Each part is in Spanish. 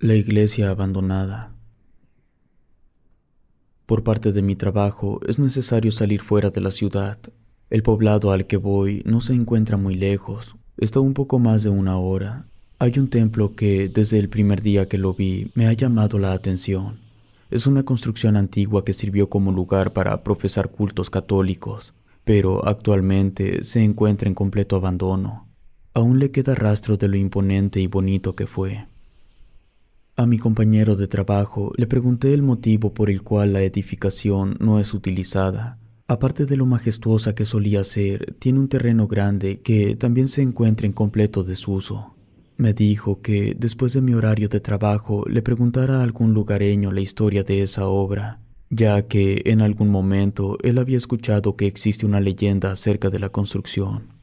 La iglesia abandonada. Por parte de mi trabajo es necesario salir fuera de la ciudad. El poblado al que voy no se encuentra muy lejos, está un poco más de una hora. Hay un templo que, desde el primer día que lo vi, me ha llamado la atención. Es una construcción antigua que sirvió como lugar para profesar cultos católicos, pero actualmente se encuentra en completo abandono. Aún le queda rastro de lo imponente y bonito que fue. A mi compañero de trabajo le pregunté el motivo por el cual la edificación no es utilizada. Aparte de lo majestuosa que solía ser, tiene un terreno grande que también se encuentra en completo desuso. Me dijo que después de mi horario de trabajo le preguntara a algún lugareño la historia de esa obra, ya que en algún momento él había escuchado que existe una leyenda acerca de la construcción.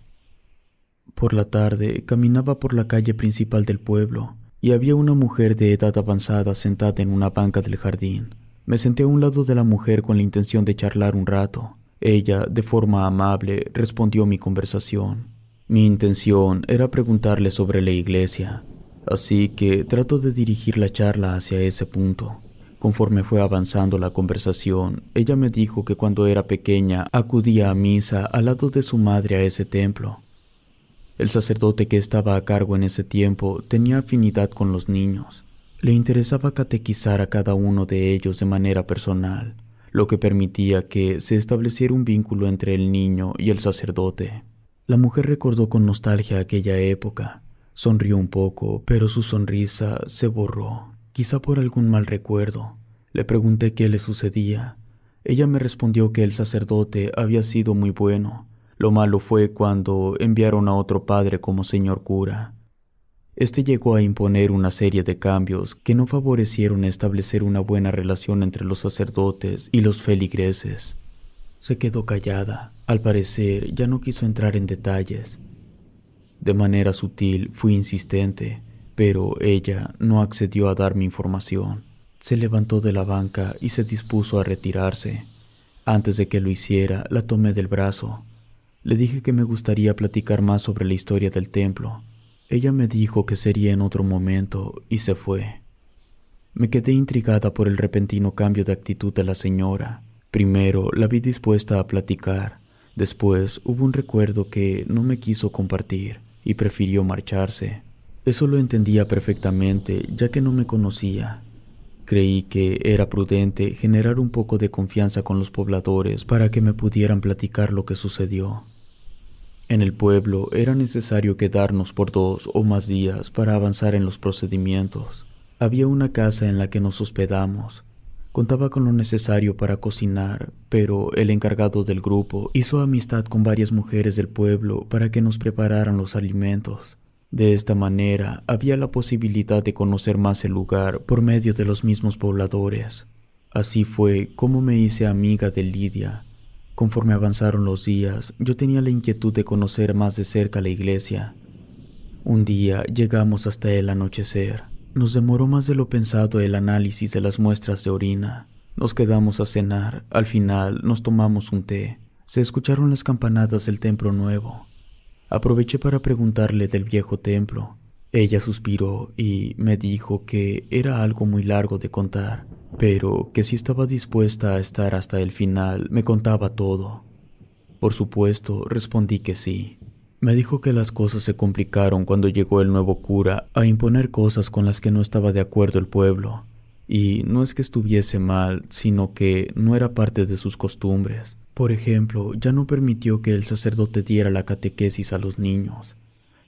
Por la tarde caminaba por la calle principal del pueblo y había una mujer de edad avanzada sentada en una banca del jardín. Me senté a un lado de la mujer con la intención de charlar un rato. Ella, de forma amable, respondió mi conversación. Mi intención era preguntarle sobre la iglesia, así que trato de dirigir la charla hacia ese punto. Conforme fue avanzando la conversación, ella me dijo que cuando era pequeña acudía a misa al lado de su madre a ese templo. El sacerdote que estaba a cargo en ese tiempo tenía afinidad con los niños. Le interesaba catequizar a cada uno de ellos de manera personal, lo que permitía que se estableciera un vínculo entre el niño y el sacerdote. La mujer recordó con nostalgia aquella época. Sonrió un poco, pero su sonrisa se borró, quizá por algún mal recuerdo. Le pregunté qué le sucedía. Ella me respondió que el sacerdote había sido muy bueno. Lo malo fue cuando enviaron a otro padre como señor cura. Este llegó a imponer una serie de cambios que no favorecieron establecer una buena relación entre los sacerdotes y los feligreses. Se quedó callada. Al parecer, ya no quiso entrar en detalles. De manera sutil fui insistente, pero ella no accedió a darme información. Se levantó de la banca y se dispuso a retirarse. Antes de que lo hiciera, la tomé del brazo. Le dije que me gustaría platicar más sobre la historia del templo. Ella me dijo que sería en otro momento y se fue. Me quedé intrigada por el repentino cambio de actitud de la señora. Primero la vi dispuesta a platicar, después hubo un recuerdo que no me quiso compartir y prefirió marcharse. Eso lo entendía perfectamente, ya que no me conocía. Creí que era prudente generar un poco de confianza con los pobladores para que me pudieran platicar lo que sucedió. En el pueblo era necesario quedarnos por 2 o más días para avanzar en los procedimientos. Había una casa en la que nos hospedamos. Contaba con lo necesario para cocinar, pero el encargado del grupo hizo amistad con varias mujeres del pueblo para que nos prepararan los alimentos. De esta manera había la posibilidad de conocer más el lugar por medio de los mismos pobladores. Así fue como me hice amiga de Lidia. Conforme avanzaron los días, yo tenía la inquietud de conocer más de cerca la iglesia. Un día llegamos hasta el anochecer. Nos demoró más de lo pensado el análisis de las muestras de orina. Nos quedamos a cenar. Al final nos tomamos un té. Se escucharon las campanadas del templo nuevo. Aproveché para preguntarle del viejo templo. Ella suspiró y me dijo que era algo muy largo de contar, pero que si estaba dispuesta a estar hasta el final, me contaba todo. Por supuesto, respondí que sí. Me dijo que las cosas se complicaron cuando llegó el nuevo cura a imponer cosas con las que no estaba de acuerdo el pueblo. Y no es que estuviese mal, sino que no era parte de sus costumbres. Por ejemplo, ya no permitió que el sacerdote diera la catequesis a los niños.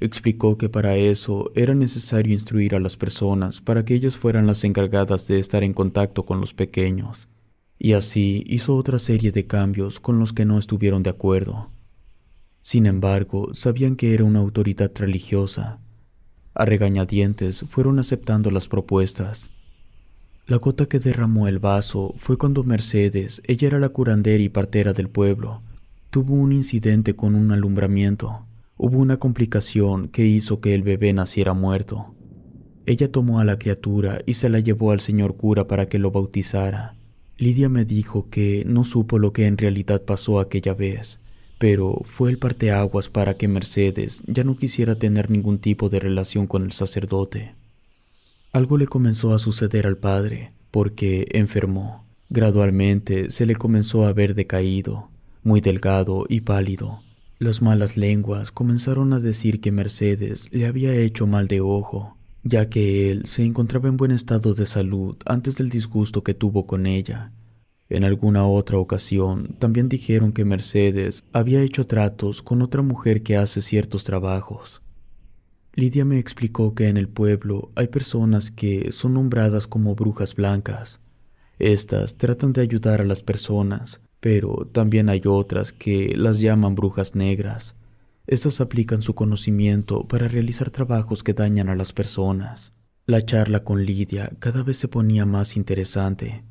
Explicó que para eso era necesario instruir a las personas para que ellas fueran las encargadas de estar en contacto con los pequeños. Y así hizo otra serie de cambios con los que no estuvieron de acuerdo. Sin embargo, sabían que era una autoridad religiosa. A regañadientes fueron aceptando las propuestas. La gota que derramó el vaso fue cuando Mercedes, ella era la curandera y partera del pueblo, tuvo un incidente con un alumbramiento. Hubo una complicación que hizo que el bebé naciera muerto. Ella tomó a la criatura y se la llevó al señor cura para que lo bautizara. Lidia me dijo que no supo lo que en realidad pasó aquella vez, pero fue el parteaguas para que Mercedes ya no quisiera tener ningún tipo de relación con el sacerdote. Algo le comenzó a suceder al padre, porque enfermó. Gradualmente se le comenzó a ver decaído, muy delgado y pálido. Las malas lenguas comenzaron a decir que Mercedes le había hecho mal de ojo, ya que él se encontraba en buen estado de salud antes del disgusto que tuvo con ella. En alguna otra ocasión también dijeron que Mercedes había hecho tratos con otra mujer que hace ciertos trabajos. Lidia me explicó que en el pueblo hay personas que son nombradas como brujas blancas. Estas tratan de ayudar a las personas, pero también hay otras que las llaman brujas negras. Estas aplican su conocimiento para realizar trabajos que dañan a las personas. La charla con Lidia cada vez se ponía más interesante.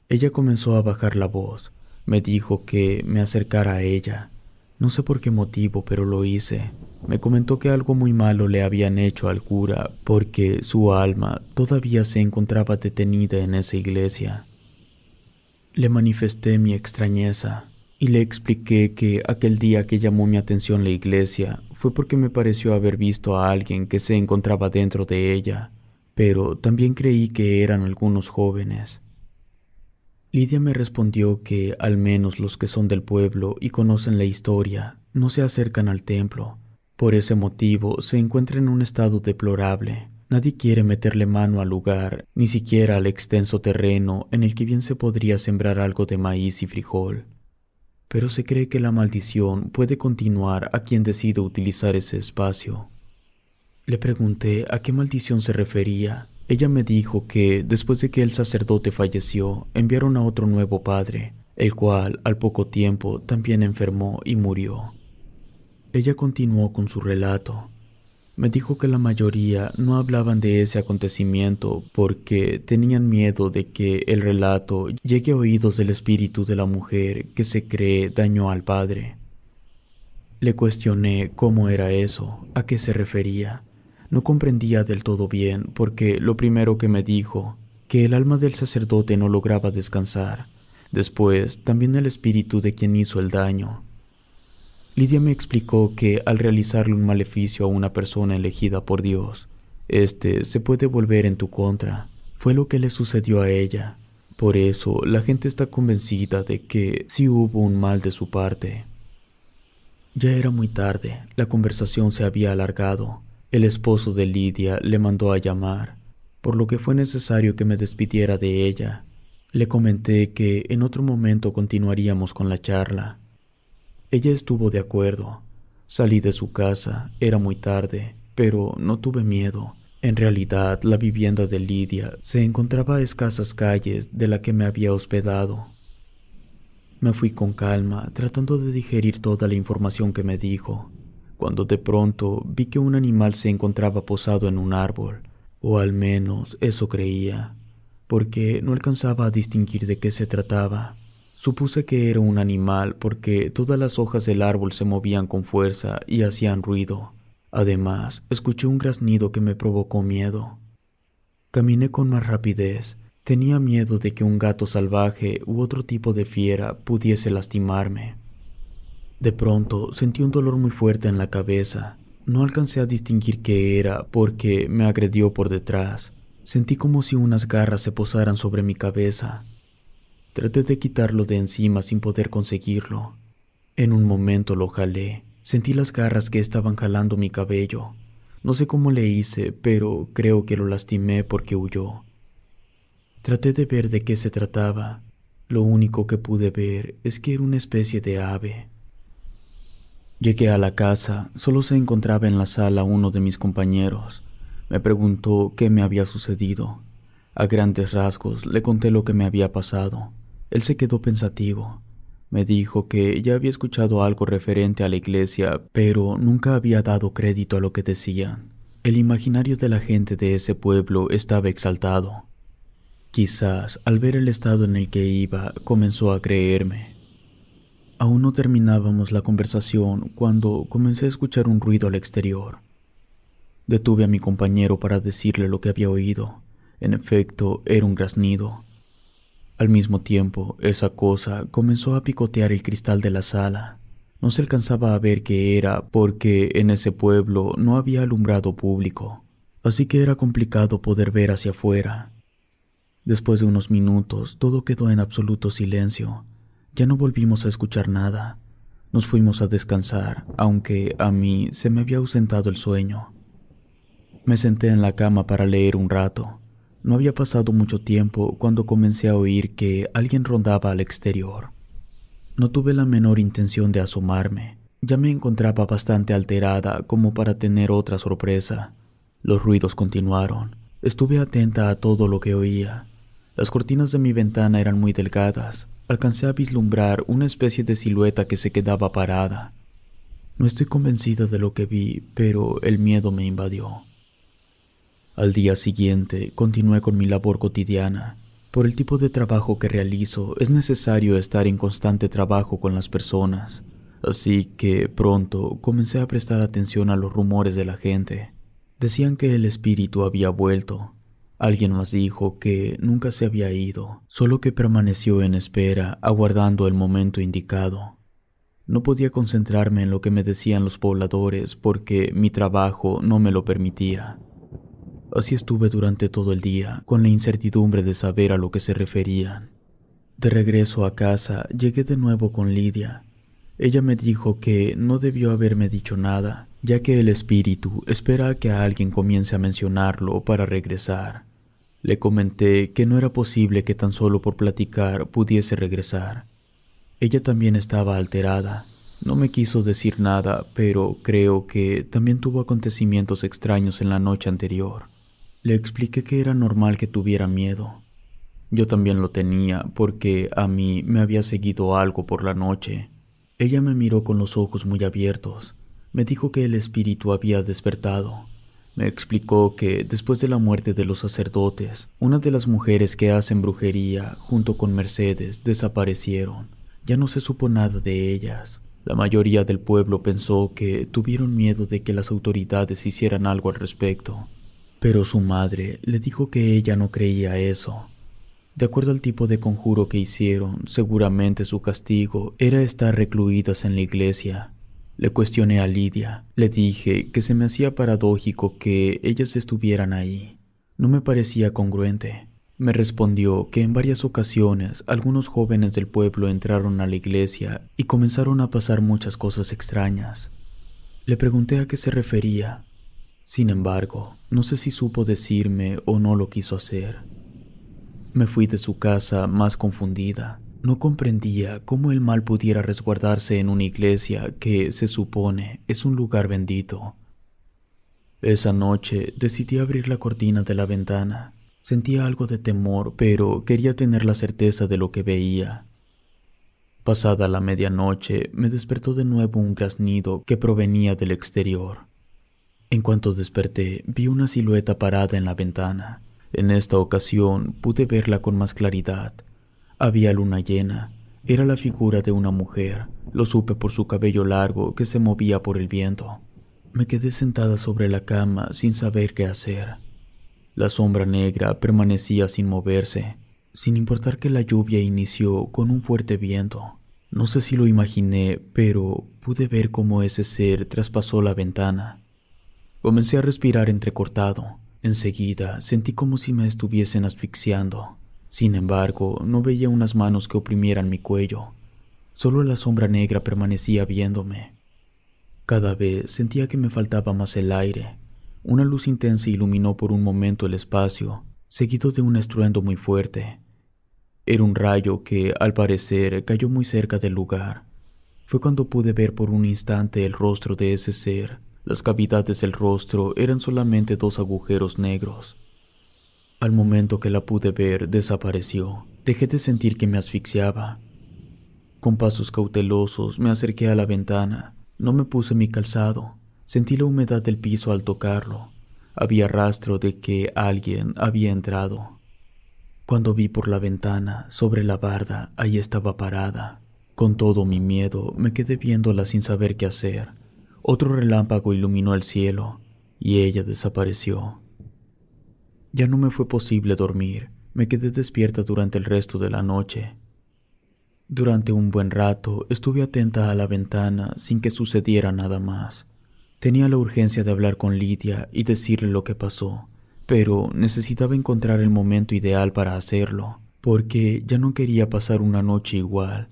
Ella comenzó a bajar la voz. Me dijo que me acercara a ella. No sé por qué motivo, pero lo hice. Me comentó que algo muy malo le habían hecho al cura porque su alma todavía se encontraba detenida en esa iglesia. Le manifesté mi extrañeza y le expliqué que aquel día que llamó mi atención la iglesia fue porque me pareció haber visto a alguien que se encontraba dentro de ella, pero también creí que eran algunos jóvenes. Lidia me respondió que al menos los que son del pueblo y conocen la historia no se acercan al templo. Por ese motivo se encuentra en un estado deplorable. Nadie quiere meterle mano al lugar, ni siquiera al extenso terreno en el que bien se podría sembrar algo de maíz y frijol. Pero se cree que la maldición puede continuar a quien decida utilizar ese espacio. Le pregunté a qué maldición se refería. Ella me dijo que después de que el sacerdote falleció, enviaron a otro nuevo padre, el cual al poco tiempo también enfermó y murió. Ella continuó con su relato. Me dijo que la mayoría no hablaban de ese acontecimiento porque tenían miedo de que el relato llegue a oídos del espíritu de la mujer que se cree dañó al padre. Le cuestioné cómo era eso, a qué se refería. No comprendía del todo bien porque lo primero que me dijo, que el alma del sacerdote no lograba descansar. Después, también el espíritu de quien hizo el daño. Lidia me explicó que al realizarle un maleficio a una persona elegida por Dios, este se puede volver en tu contra. Fue lo que le sucedió a ella. Por eso, la gente está convencida de que sí hubo un mal de su parte. Ya era muy tarde, la conversación se había alargado. El esposo de Lidia le mandó a llamar, por lo que fue necesario que me despidiera de ella. Le comenté que en otro momento continuaríamos con la charla. Ella estuvo de acuerdo. Salí de su casa, era muy tarde, pero no tuve miedo. En realidad, la vivienda de Lidia se encontraba a escasas calles de la que me había hospedado. Me fui con calma, tratando de digerir toda la información que me dijo, cuando de pronto vi que un animal se encontraba posado en un árbol, o al menos eso creía, porque no alcanzaba a distinguir de qué se trataba. Supuse que era un animal porque todas las hojas del árbol se movían con fuerza y hacían ruido. Además, escuché un graznido que me provocó miedo. Caminé con más rapidez. Tenía miedo de que un gato salvaje u otro tipo de fiera pudiese lastimarme. De pronto sentí un dolor muy fuerte en la cabeza. No alcancé a distinguir qué era porque me agredió por detrás. Sentí como si unas garras se posaran sobre mi cabeza. Traté de quitarlo de encima sin poder conseguirlo. En un momento lo jalé. Sentí las garras que estaban jalando mi cabello. No sé cómo le hice, pero creo que lo lastimé porque huyó. Traté de ver de qué se trataba. Lo único que pude ver es que era una especie de ave. Llegué a la casa, solo se encontraba en la sala uno de mis compañeros. Me preguntó qué me había sucedido. A grandes rasgos le conté lo que me había pasado. Él se quedó pensativo. Me dijo que ya había escuchado algo referente a la iglesia, pero nunca había dado crédito a lo que decían. El imaginario de la gente de ese pueblo estaba exaltado. Quizás, al ver el estado en el que iba, comenzó a creerme. Aún no terminábamos la conversación cuando comencé a escuchar un ruido al exterior. Detuve a mi compañero para decirle lo que había oído. En efecto, era un graznido. Al mismo tiempo, esa cosa comenzó a picotear el cristal de la sala. No se alcanzaba a ver qué era porque en ese pueblo no había alumbrado público. así que era complicado poder ver hacia afuera. Después de unos minutos, todo quedó en absoluto silencio. Ya no volvimos a escuchar nada. Nos fuimos a descansar, aunque a mí se me había ausentado el sueño. Me senté en la cama para leer un rato. No había pasado mucho tiempo cuando comencé a oír que alguien rondaba al exterior. No tuve la menor intención de asomarme. Ya me encontraba bastante alterada como para tener otra sorpresa. Los ruidos continuaron. Estuve atenta a todo lo que oía. Las cortinas de mi ventana eran muy delgadas. Alcancé a vislumbrar una especie de silueta que se quedaba parada. No estoy convencida de lo que vi, pero el miedo me invadió. Al día siguiente, continué con mi labor cotidiana. Por el tipo de trabajo que realizo, es necesario estar en constante trabajo con las personas. Así que pronto comencé a prestar atención a los rumores de la gente. Decían que el espíritu había vuelto. Alguien más dijo que nunca se había ido, solo que permaneció en espera, aguardando el momento indicado. No podía concentrarme en lo que me decían los pobladores porque mi trabajo no me lo permitía. Así estuve durante todo el día, con la incertidumbre de saber a lo que se referían. De regreso a casa, llegué de nuevo con Lidia. Ella me dijo que no debió haberme dicho nada, ya que el espíritu espera a que alguien comience a mencionarlo para regresar. Le comenté que no era posible que tan solo por platicar pudiese regresar. Ella también estaba alterada. No me quiso decir nada, pero creo que también tuvo acontecimientos extraños en la noche anterior. Le expliqué que era normal que tuviera miedo. Yo también lo tenía porque a mí me había seguido algo por la noche. Ella me miró con los ojos muy abiertos. Me dijo que el espíritu había despertado. Me explicó que después de la muerte de los sacerdotes, una de las mujeres que hacen brujería junto con Mercedes desaparecieron. Ya no se supo nada de ellas. La mayoría del pueblo pensó que tuvieron miedo de que las autoridades hicieran algo al respecto. Pero su madre le dijo que ella no creía eso. De acuerdo al tipo de conjuro que hicieron, seguramente su castigo era estar recluidas en la iglesia. Le cuestioné a Lidia. Le dije que se me hacía paradójico que ellas estuvieran ahí. No me parecía congruente. Me respondió que en varias ocasiones algunos jóvenes del pueblo entraron a la iglesia y comenzaron a pasar muchas cosas extrañas. Le pregunté a qué se refería. Sin embargo, no sé si supo decirme o no lo quiso hacer. Me fui de su casa más confundida. No comprendía cómo el mal pudiera resguardarse en una iglesia que, se supone, es un lugar bendito. Esa noche decidí abrir la cortina de la ventana. Sentía algo de temor, pero quería tener la certeza de lo que veía. Pasada la medianoche, me despertó de nuevo un graznido que provenía del exterior. En cuanto desperté, vi una silueta parada en la ventana. En esta ocasión pude verla con más claridad. Había luna llena. Era la figura de una mujer. Lo supe por su cabello largo que se movía por el viento. Me quedé sentada sobre la cama sin saber qué hacer. La sombra negra permanecía sin moverse, sin importar que la lluvia inició con un fuerte viento. No sé si lo imaginé, pero pude ver cómo ese ser traspasó la ventana. Comencé a respirar entrecortado. Enseguida sentí como si me estuviesen asfixiando. Sin embargo, no veía unas manos que oprimieran mi cuello. Solo la sombra negra permanecía viéndome. Cada vez sentía que me faltaba más el aire. Una luz intensa iluminó por un momento el espacio, seguido de un estruendo muy fuerte. Era un rayo que, al parecer, cayó muy cerca del lugar. Fue cuando pude ver por un instante el rostro de ese ser. Las cavidades del rostro eran solamente 2 agujeros negros. Al momento que la pude ver, desapareció. Dejé de sentir que me asfixiaba. Con pasos cautelosos me acerqué a la ventana. No me puse mi calzado. Sentí la humedad del piso al tocarlo. Había rastro de que alguien había entrado. Cuando vi por la ventana, sobre la barda, ahí estaba parada. Con todo mi miedo, me quedé viéndola sin saber qué hacer. Otro relámpago iluminó el cielo, y ella desapareció. Ya no me fue posible dormir. Me quedé despierta durante el resto de la noche. Durante un buen rato estuve atenta a la ventana sin que sucediera nada más. Tenía la urgencia de hablar con Lidia y decirle lo que pasó, pero necesitaba encontrar el momento ideal para hacerlo, porque ya no quería pasar una noche igual.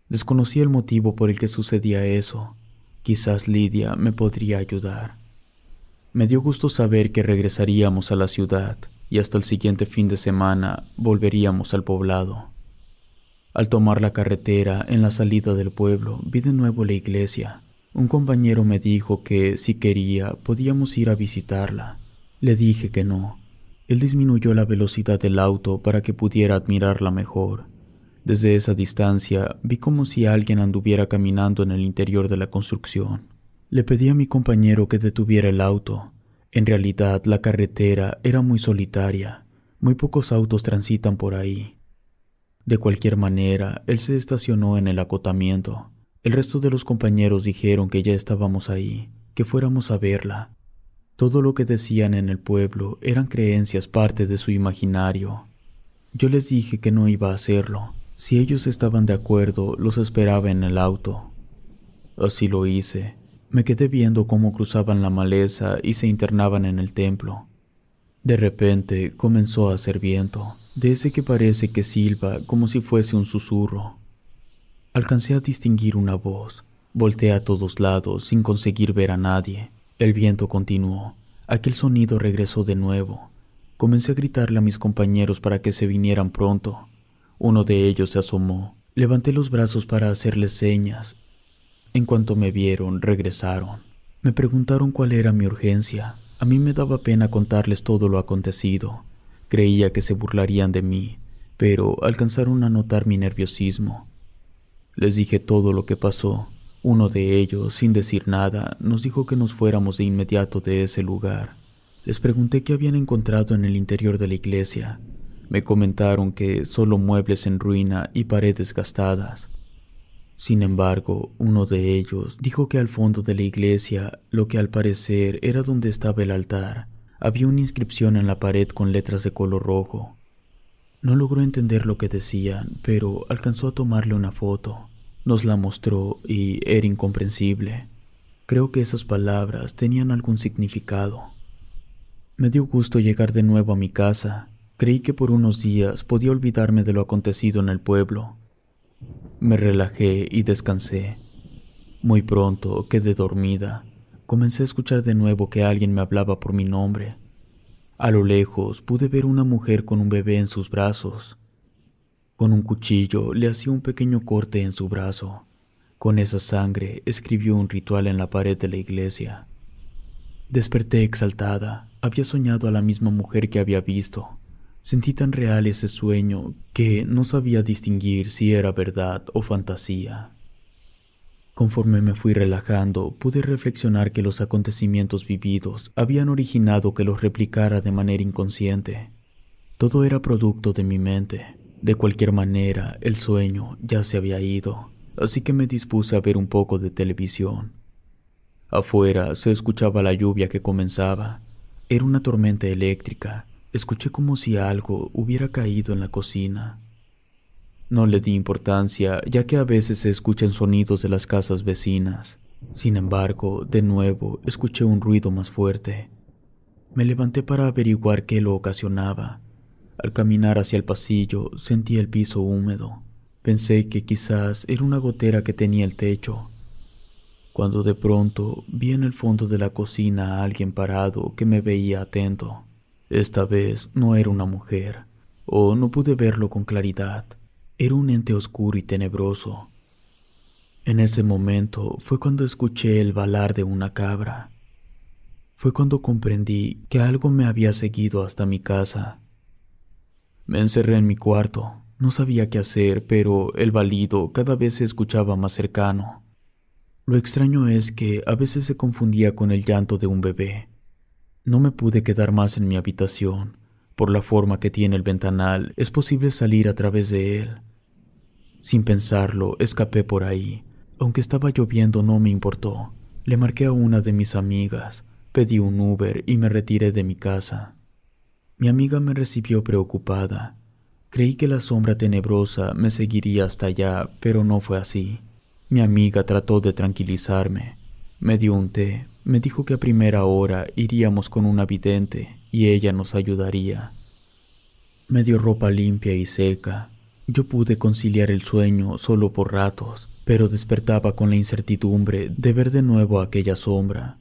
Desconocía el motivo por el que sucedía eso. Quizás Lidia me podría ayudar. Me dio gusto saber que regresaríamos a la ciudad y hasta el siguiente fin de semana volveríamos al poblado. Al tomar la carretera en la salida del pueblo, vi de nuevo la iglesia. Un compañero me dijo que, si quería, podíamos ir a visitarla. Le dije que no. Él disminuyó la velocidad del auto para que pudiera admirarla mejor. Desde esa distancia, vi como si alguien anduviera caminando en el interior de la construcción. Le pedí a mi compañero que detuviera el auto. En realidad, la carretera era muy solitaria. Muy pocos autos transitan por ahí. De cualquier manera, él se estacionó en el acotamiento. El resto de los compañeros dijeron que ya estábamos ahí, que fuéramos a verla. Todo lo que decían en el pueblo eran creencias parte de su imaginario. Yo les dije que no iba a hacerlo. Si ellos estaban de acuerdo, los esperaba en el auto. Así lo hice. Me quedé viendo cómo cruzaban la maleza y se internaban en el templo. De repente comenzó a hacer viento, de ese que parece que silba como si fuese un susurro. Alcancé a distinguir una voz. Volteé a todos lados sin conseguir ver a nadie. El viento continuó. Aquel sonido regresó de nuevo. Comencé a gritarle a mis compañeros para que se vinieran pronto. Uno de ellos se asomó. Levanté los brazos para hacerles señas. En cuanto me vieron, regresaron. Me preguntaron cuál era mi urgencia. A mí me daba pena contarles todo lo acontecido. Creía que se burlarían de mí, pero alcanzaron a notar mi nerviosismo. Les dije todo lo que pasó. Uno de ellos, sin decir nada, nos dijo que nos fuéramos de inmediato de ese lugar. Les pregunté qué habían encontrado en el interior de la iglesia. Me comentaron que solo muebles en ruina y paredes gastadas. Sin embargo, uno de ellos dijo que al fondo de la iglesia, lo que al parecer era donde estaba el altar, había una inscripción en la pared con letras de color rojo. No logró entender lo que decían, pero alcanzó a tomarle una foto. Nos la mostró y era incomprensible. Creo que esas palabras tenían algún significado. Me dio gusto llegar de nuevo a mi casa. Creí que por unos días podía olvidarme de lo acontecido en el pueblo. Me relajé y descansé. Muy pronto quedé dormida. Comencé a escuchar de nuevo que alguien me hablaba por mi nombre. A lo lejos pude ver una mujer con un bebé en sus brazos. Con un cuchillo le hacía un pequeño corte en su brazo. Con esa sangre escribió un ritual en la pared de la iglesia. Desperté exaltada. Había soñado a la misma mujer que había visto. Sentí tan real ese sueño que no sabía distinguir si era verdad o fantasía. Conforme me fui relajando, pude reflexionar que los acontecimientos vividos habían originado que los replicara de manera inconsciente. Todo era producto de mi mente. De cualquier manera, el sueño ya se había ido, así que me dispuse a ver un poco de televisión. Afuera se escuchaba la lluvia que comenzaba. Era una tormenta eléctrica. Escuché como si algo hubiera caído en la cocina. No le di importancia, ya que a veces se escuchan sonidos de las casas vecinas. Sin embargo, de nuevo escuché un ruido más fuerte. Me levanté para averiguar qué lo ocasionaba. Al caminar hacia el pasillo, sentí el piso húmedo. Pensé que quizás era una gotera que tenía el techo, cuando de pronto vi en el fondo de la cocina a alguien parado que me veía atento. Esta vez no era una mujer, o no pude verlo con claridad. Era un ente oscuro y tenebroso. En ese momento fue cuando escuché el balar de una cabra. Fue cuando comprendí que algo me había seguido hasta mi casa. Me encerré en mi cuarto. No sabía qué hacer, pero el balido cada vez se escuchaba más cercano. Lo extraño es que a veces se confundía con el llanto de un bebé. No me pude quedar más en mi habitación. Por la forma que tiene el ventanal, es posible salir a través de él. Sin pensarlo, escapé por ahí. Aunque estaba lloviendo, no me importó. Le marqué a una de mis amigas, pedí un Uber y me retiré de mi casa. Mi amiga me recibió preocupada. Creí que la sombra tenebrosa me seguiría hasta allá, pero no fue así. Mi amiga trató de tranquilizarme. Me dio un té, me dijo que a primera hora iríamos con una vidente y ella nos ayudaría. Me dio ropa limpia y seca. Yo pude conciliar el sueño solo por ratos, pero despertaba con la incertidumbre de ver de nuevo aquella sombra.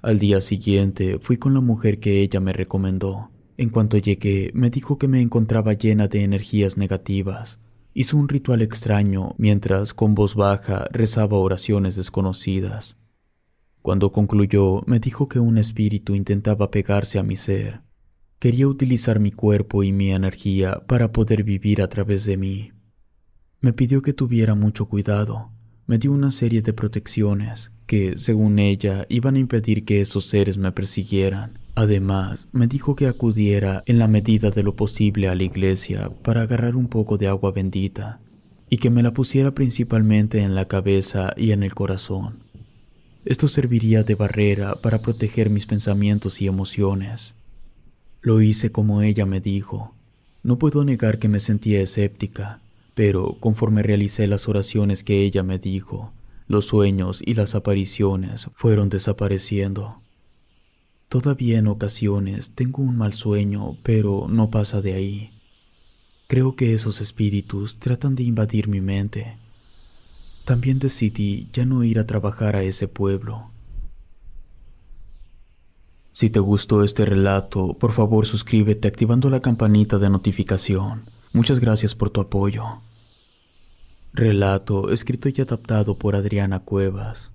Al día siguiente fui con la mujer que ella me recomendó. En cuanto llegué, me dijo que me encontraba llena de energías negativas. Hizo un ritual extraño mientras, con voz baja, rezaba oraciones desconocidas. Cuando concluyó, me dijo que un espíritu intentaba pegarse a mi ser. Quería utilizar mi cuerpo y mi energía para poder vivir a través de mí. Me pidió que tuviera mucho cuidado. Me dio una serie de protecciones que, según ella, iban a impedir que esos seres me persiguieran. Además, me dijo que acudiera en la medida de lo posible a la iglesia para agarrar un poco de agua bendita y que me la pusiera principalmente en la cabeza y en el corazón. Esto serviría de barrera para proteger mis pensamientos y emociones. Lo hice como ella me dijo. No puedo negar que me sentía escéptica, pero conforme realicé las oraciones que ella me dijo, los sueños y las apariciones fueron desapareciendo. Todavía en ocasiones tengo un mal sueño, pero no pasa de ahí. Creo que esos espíritus tratan de invadir mi mente. También decidí ya no ir a trabajar a ese pueblo. Si te gustó este relato, por favor suscríbete activando la campanita de notificación. Muchas gracias por tu apoyo. Relato escrito y adaptado por Adriana Cuevas.